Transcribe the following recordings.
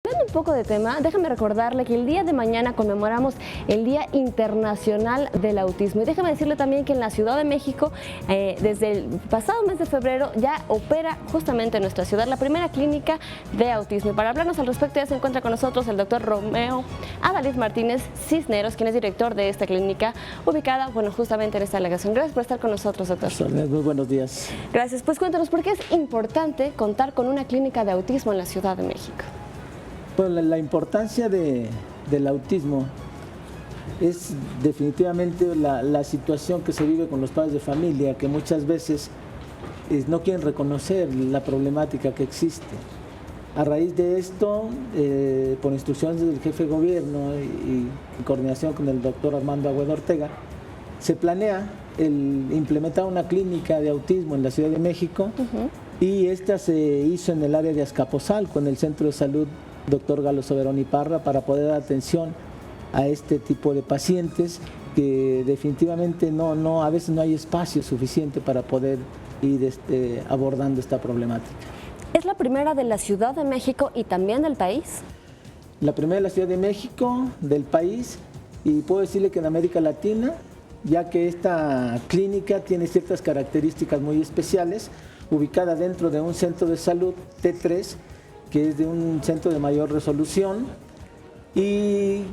cambiando un poco de tema, déjame recordarle que el día de mañana conmemoramos el Día Internacional del Autismo. Y déjame decirle también que en la Ciudad de México, desde el pasado mes de febrero, ya opera justamente en nuestra ciudad la primera clínica de autismo. Y para hablarnos al respecto ya se encuentra con nosotros el doctor Romeo Adalid Martínez Cisneros, quien es director de esta clínica, ubicada, bueno, justamente en esta delegación. Gracias por estar con nosotros, doctor. Muy buenos días. Gracias. Pues cuéntanos, ¿por qué es importante contar con una clínica de autismo en la Ciudad de México? Bueno, la importancia del autismo es definitivamente la situación que se vive con los padres de familia, que muchas veces no quieren reconocer la problemática que existe. A raíz de esto, por instrucciones del jefe de gobierno y en coordinación con el doctor Armando Agüeda Ortega, se planea el implementar una clínica de autismo en la Ciudad de México. Y esta se hizo en el área de Azcapotzalco, en el Centro de Salud Dr. Galo Soberón y Parra, para poder dar atención a este tipo de pacientes que definitivamente a veces no hay espacio suficiente para poder ir abordando esta problemática. ¿Es la primera de la Ciudad de México y también del país? La primera de la Ciudad de México, del país, y puedo decirle que en América Latina, ya que esta clínica tiene ciertas características muy especiales, ubicada dentro de un centro de salud T3, que es de un centro de mayor resolución, y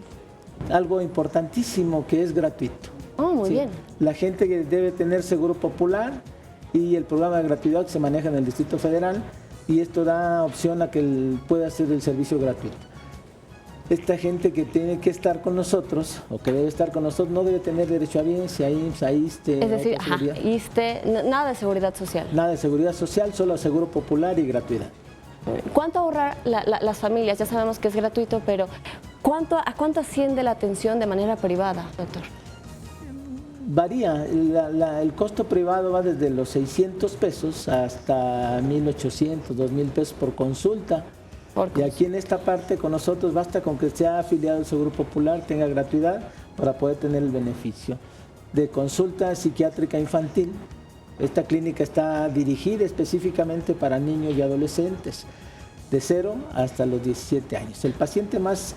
algo importantísimo, que es gratuito. Oh, muy bien. La gente que debe tener seguro popular y el programa de gratuidad que se maneja en el Distrito Federal, y esto da opción a que pueda hacer el servicio gratuito. Esta gente que tiene que estar con nosotros, o que debe estar con nosotros, no debe tener derecho a bienes, a IMSS, a ISSSTE. Es decir, ISSSTE, nada de seguridad social. Nada de seguridad social, solo seguro popular y gratuidad. ¿Cuánto ahorrar las familias? Ya sabemos que es gratuito, pero ¿a cuánto asciende la atención de manera privada, doctor? Varía, el costo privado va desde los 600 pesos hasta 1,800, 2,000 pesos por consulta. Y aquí en esta parte con nosotros basta con que sea afiliado al Seguro Popular, tenga gratuidad para poder tener el beneficio. De consulta psiquiátrica infantil, esta clínica está dirigida específicamente para niños y adolescentes de 0 hasta los 17 años. El paciente más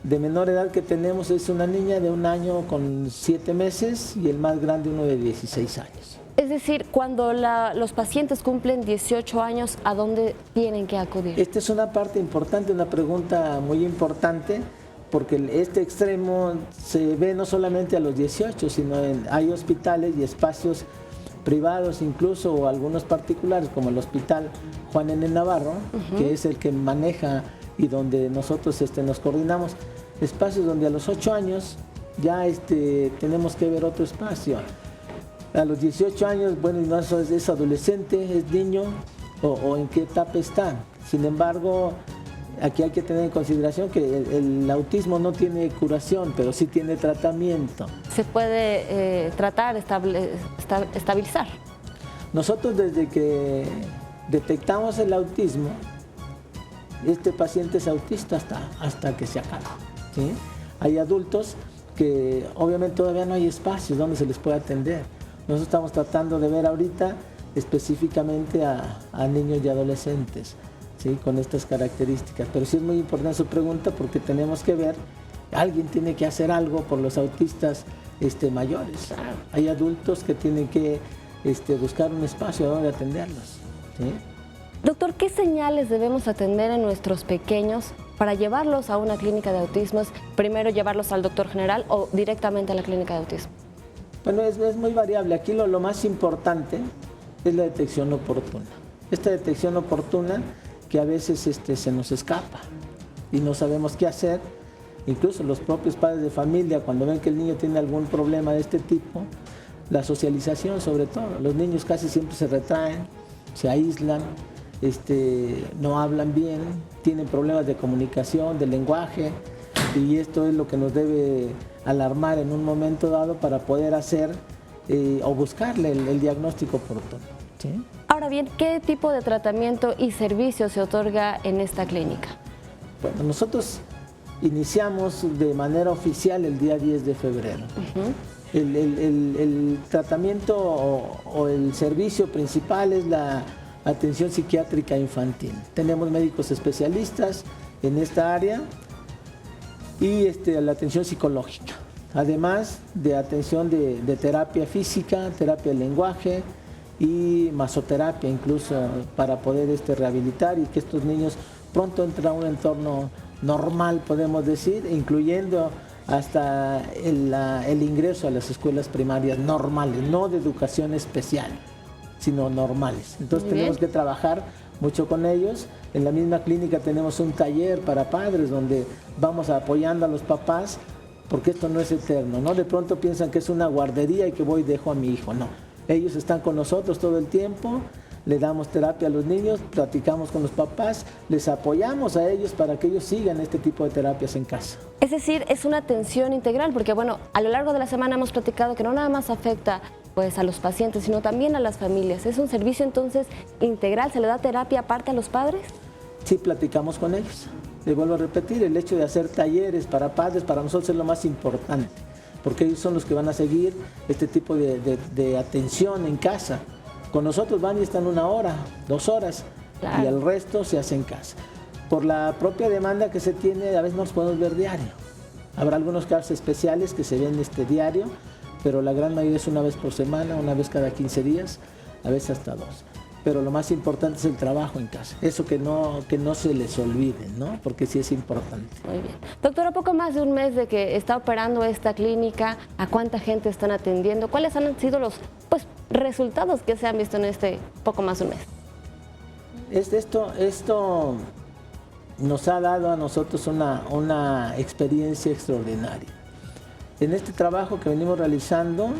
de menor edad que tenemos es una niña de 1 año con 7 meses y el más grande uno de 16 años. Es decir, cuando los pacientes cumplen 18 años, ¿a dónde tienen que acudir? Esta es una parte importante, una pregunta muy importante, porque este extremo se ve no solamente a los 18, sino hay hospitales y espacios privados incluso, o algunos particulares, como el Hospital Juan N. Navarro, que es el que maneja y donde nosotros nos coordinamos, espacios donde a los 8 años ya tenemos que ver otro espacio. A los 18 años, bueno, no es adolescente, es niño, o en qué etapa está. Sin embargo, aquí hay que tener en consideración que el autismo no tiene curación, pero sí tiene tratamiento. ¿Se puede tratar, estabilizar? Nosotros, desde que detectamos el autismo, este paciente es autista hasta que se acaba, ¿sí? Hay adultos que obviamente todavía no hay espacios donde se les pueda atender. Nosotros estamos tratando de ver ahorita específicamente a niños y adolescentes, ¿sí? Con estas características. Pero sí es muy importante su pregunta, porque tenemos que ver, alguien tiene que hacer algo por los autistas mayores. Hay adultos que tienen que buscar un espacio donde atenderlos, ¿sí? Doctor, ¿qué señales debemos atender en nuestros pequeños para llevarlos a una clínica de autismo? Primero llevarlos al doctor general o directamente a la clínica de autismo. Bueno, es muy variable. Aquí lo más importante es la detección oportuna. Esta detección oportuna que a veces se nos escapa y no sabemos qué hacer. Incluso los propios padres de familia, cuando ven que el niño tiene algún problema de este tipo, la socialización sobre todo. Los niños casi siempre se retraen, se aíslan, no hablan bien, tienen problemas de comunicación, de lenguaje, y esto es lo que nos debe alarmar en un momento dado para poder hacer o buscarle el diagnóstico oportuno, ¿sí? Ahora bien, ¿qué tipo de tratamiento y servicio se otorga en esta clínica? Bueno, nosotros iniciamos de manera oficial el día 10 de febrero. El tratamiento o el servicio principal es la atención psiquiátrica infantil. Tenemos médicos especialistas en esta área y la atención psicológica, además de atención de terapia física, terapia de lenguaje y masoterapia incluso para poder rehabilitar y que estos niños pronto entren a un entorno normal, podemos decir, incluyendo hasta el ingreso a las escuelas primarias normales, no de educación especial, sino normales. Entonces tenemos que trabajar mucho con ellos. En la misma clínica tenemos un taller para padres donde vamos apoyando a los papás, porque esto no es eterno, ¿no? De pronto piensan que es una guardería y que voy y dejo a mi hijo, no. Ellos están con nosotros todo el tiempo, le damos terapia a los niños, platicamos con los papás, les apoyamos a ellos para que ellos sigan este tipo de terapias en casa. Es decir, es una atención integral, porque bueno, a lo largo de la semana hemos platicado que no nada más afecta pues a los pacientes, sino también a las familias. ¿Es un servicio entonces integral? ¿Se le da terapia aparte a los padres? Sí, platicamos con ellos. Le vuelvo a repetir, el hecho de hacer talleres para padres para nosotros es lo más importante, porque ellos son los que van a seguir este tipo de atención en casa. Con nosotros van y están 1 hora, 2 horas, claro, y el resto se hace en casa. Por la propia demanda que se tiene, a veces no los podemos ver diario. Habrá algunos casos especiales que se ven diario, pero la gran mayoría es 1 vez por semana, 1 vez cada 15 días, a veces hasta 2. Pero lo más importante es el trabajo en casa, eso que no se les olvide, ¿no? Porque sí es importante. Muy bien. Doctora, poco más de un mes de que está operando esta clínica, ¿a cuánta gente están atendiendo? ¿Cuáles han sido los resultados que se han visto en poco más de un mes? Esto nos ha dado a nosotros una experiencia extraordinaria. En este trabajo que venimos realizando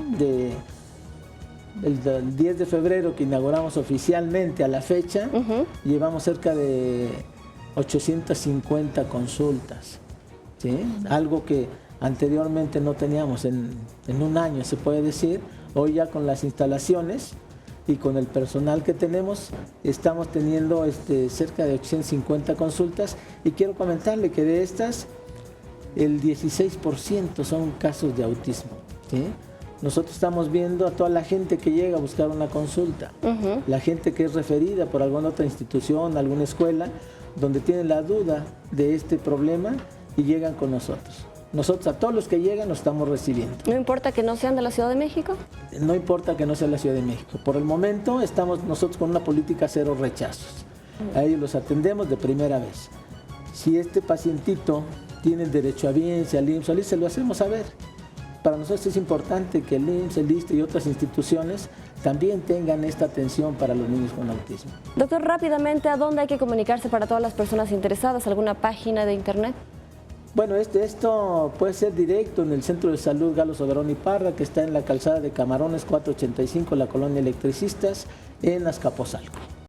el 10 de febrero que inauguramos oficialmente a la fecha, llevamos cerca de 850 consultas, ¿sí? Algo que anteriormente no teníamos en un año, se puede decir. Hoy ya con las instalaciones y con el personal que tenemos, estamos teniendo cerca de 850 consultas y quiero comentarle que de estas, el 16% son casos de autismo, ¿sí? Nosotros estamos viendo a toda la gente que llega a buscar una consulta, la gente que es referida por alguna otra institución, alguna escuela, donde tienen la duda de este problema y llegan con nosotros. Nosotros a todos los que llegan los estamos recibiendo. ¿No importa que no sean de la Ciudad de México? No importa que no sea la Ciudad de México. Por el momento estamos nosotros con una política 0 rechazos. A ellos los atendemos de primera vez. Si este pacientito tiene el derecho a bienes, al IMSS, se lo hacemos saber. Para nosotros es importante que el IMSS, el ISSSTE y otras instituciones también tengan esta atención para los niños con autismo. Doctor, rápidamente, ¿a dónde hay que comunicarse para todas las personas interesadas? ¿Alguna página de internet? Bueno, esto puede ser directo en el Centro de Salud Galo Soberón y Parra, que está en la calzada de Camarones 485, la colonia Electricistas, en Azcapotzalco.